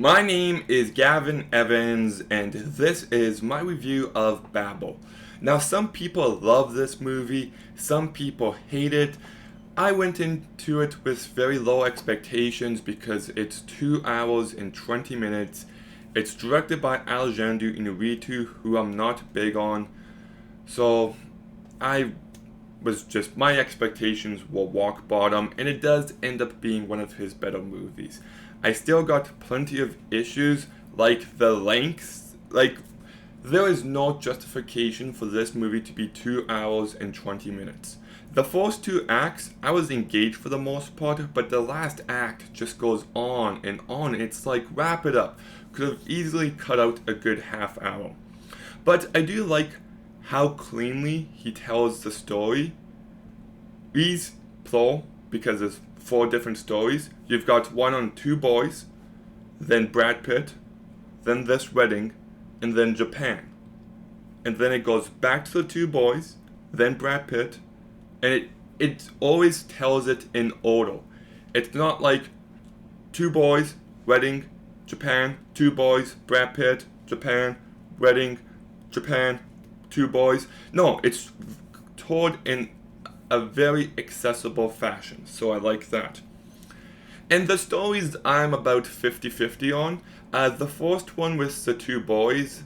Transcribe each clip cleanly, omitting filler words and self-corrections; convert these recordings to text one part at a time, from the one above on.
My name is Gavin Evans, and this is my review of Babel. Now, some people love this movie, some people hate it. I went into it with very low expectations because it's 2 hours and 20 minutes. It's directed by Alejandro Inarritu, who I'm not big on. So, I my expectations were rock bottom, and it does end up being one of his better movies. I still got plenty of issues, like the length. There is no justification for this movie to be 2 hours and 20 minutes. The first two acts, I was engaged for the most part, but the last act just goes on and on. It's like, wrap it up. Could have easily cut out a good half hour. But I do like how cleanly he tells the story. These plural because there's four different stories. You've got one on two boys, then Brad Pitt, then this wedding, and then Japan. And then it goes back to the two boys, then Brad Pitt, and it always tells it in order. It's not like two boys, wedding, Japan, two boys, Brad Pitt, Japan, wedding, Japan, two boys. No, it's told in a very accessible fashion, so I like that. And the stories I'm about 50-50 on. The first one with the two boys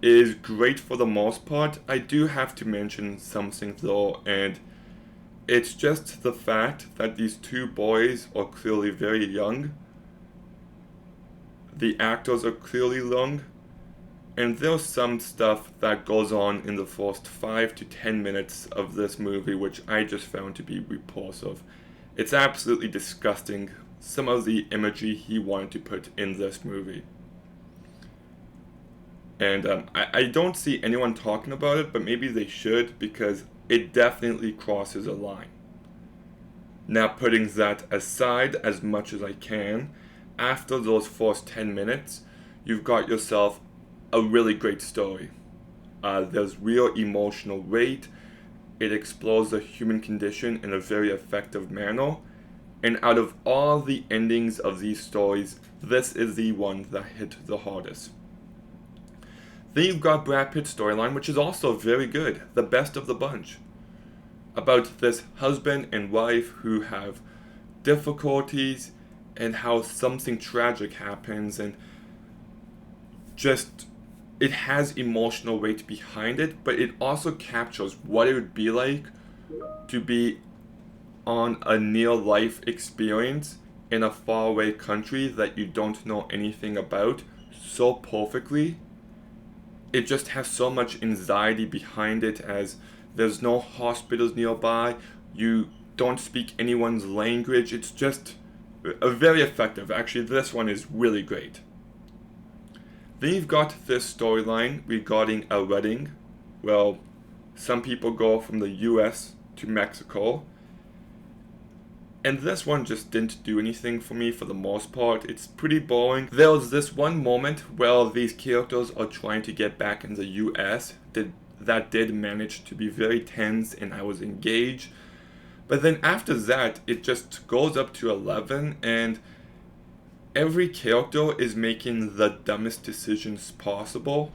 is great for the most part. I do have to mention something though, and it's just the fact that these two boys are clearly very young. The actors are clearly young, and there's some stuff that goes on in the first 5 to 10 minutes of this movie which I just found to be repulsive. It's absolutely disgusting, some of the imagery he wanted to put in this movie. And I don't see anyone talking about it, but maybe they should, because it definitely crosses a line. Now, putting that aside as much as I can, after those first 10 minutes, you've got yourself a really great story. There's real emotional weight. It explores the human condition in a very effective manner. And out of all the endings of these stories, this is the one that hit the hardest. Then you've got Brad Pitt's storyline, which is also very good, the best of the bunch. About this husband and wife who have difficulties and how something tragic happens, and just it has emotional weight behind it, but it also captures what it would be like to be on a near life experience in a faraway country that you don't know anything about so perfectly. It just has so much anxiety behind it, as there's no hospitals nearby, you don't speak anyone's language. It's just a very effective. Actually, this one is really great. Then you've got this storyline regarding a wedding. Well, some people go from the US to Mexico. And this one just didn't do anything for me for the most part. It's pretty boring. There was this one moment where these characters are trying to get back in the US that did manage to be very tense, and I was engaged. But then after that, it just goes up to 11, and every character is making the dumbest decisions possible,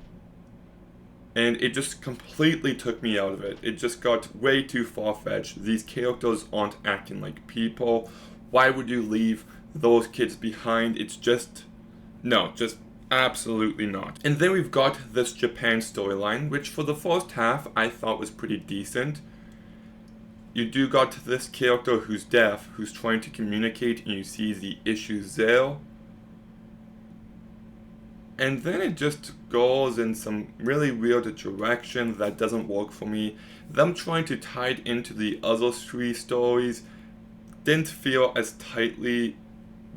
and it just completely took me out of it. It just got way too far-fetched. These characters aren't acting like people. Why would you leave those kids behind? It's just, no, just absolutely not. And then we've got this Japan storyline, which for the first half I thought was pretty decent. You do got this character who's deaf, who's trying to communicate, and you see the issues there. And then it just goes in some really weird direction that doesn't work for me. Them trying to tie it into the other three stories didn't feel as tightly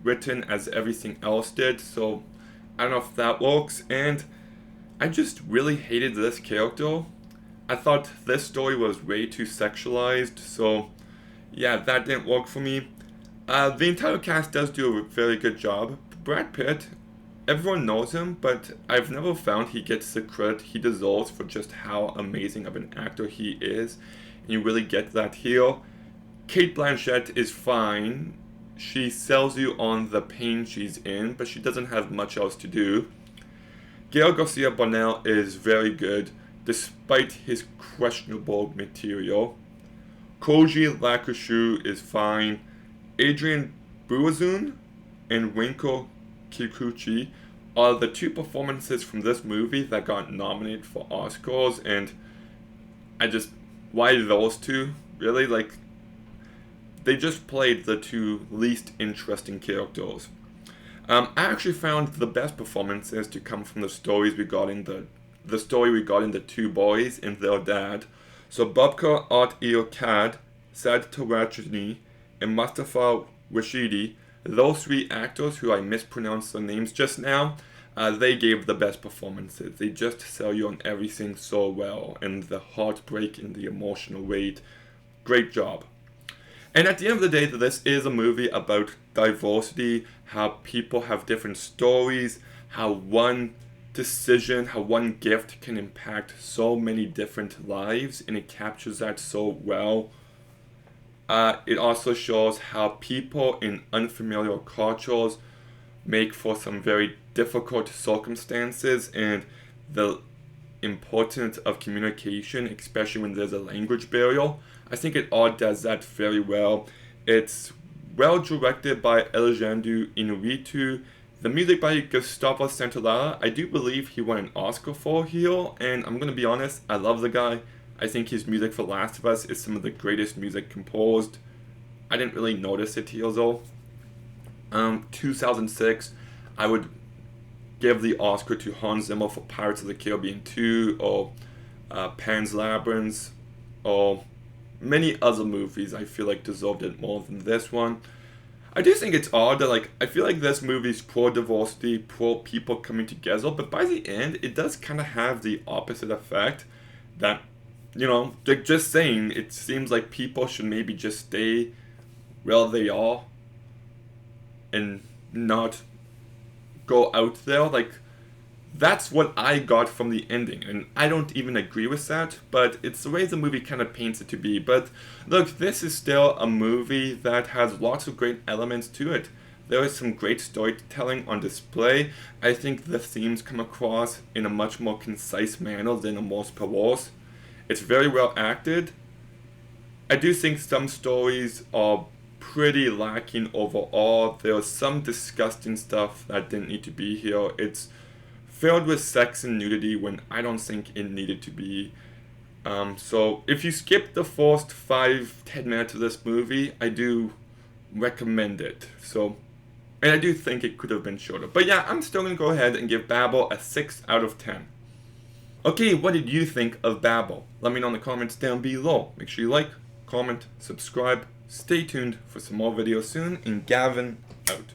written as everything else did, so I don't know if that works. And I just really hated this character. I thought this story was way too sexualized, so yeah, that didn't work for me. The entire cast does do a very good job. Brad Pitt, everyone knows him, but I've never found he gets the credit he deserves for just how amazing of an actor he is. And you really get that here. Kate Blanchett is fine. she sells you on the pain she's in, but she doesn't have much else to do. Gael Garcia Bernal is very good, despite his questionable material. Koji Lakushu is fine. Adrian Buazun and Winko Kikuchi are the two performances from this movie that got nominated for Oscars, and why those two? Really? Like, they just played the two least interesting characters. I actually found the best performances to come from the story regarding the two boys and their dad. So Babka Art Kad, Sad Tarachni, and Mustafa Rashidi, those three actors who I mispronounced their names just now, they gave the best performances. They just sell you on everything so well, and the heartbreak and the emotional weight. Great job. And at the end of the day, this is a movie about diversity, how people have different stories, how one decision, how one gift can impact so many different lives, and it captures that so well. It also shows how people in unfamiliar cultures make for some very difficult circumstances, and the importance of communication, especially when there's a language barrier. I think it all does that very well. It's well directed by Alejandro Inarritu. The music by Gustavo Santaolalla, I do believe he won an Oscar for here, and I'm going to be honest, I love the guy. I think his music for Last of Us is some of the greatest music composed. I didn't really notice it here though. 2006, I would give the Oscar to Hans Zimmer for Pirates of the Caribbean 2, or Pan's Labyrinth, or many other movies I feel like deserved it more than this one. I do think it's odd that, I feel like this movie's pro-diversity, pro-people coming together, but by the end, it does kind of have the opposite effect that, just saying, it seems like people should maybe just stay where they are and not go out there. That's what I got from the ending, and I don't even agree with that, but it's the way the movie kind of paints it to be. But look, this is still a movie that has lots of great elements to it. There is some great storytelling on display. I think the themes come across in a much more concise manner than Amours Perverses. It's very well acted. I do think some stories are pretty lacking overall. There's some disgusting stuff that didn't need to be here. It's filled with sex and nudity when I don't think it needed to be. So if you skip the first 5-10 minutes of this movie, I do recommend it. And I do think it could have been shorter. But yeah, I'm still going to go ahead and give Babel a 6 out of 10. Okay, what did you think of Babel? Let me know in the comments down below. Make sure you like, comment, subscribe. Stay tuned for some more videos soon, and Gavin out.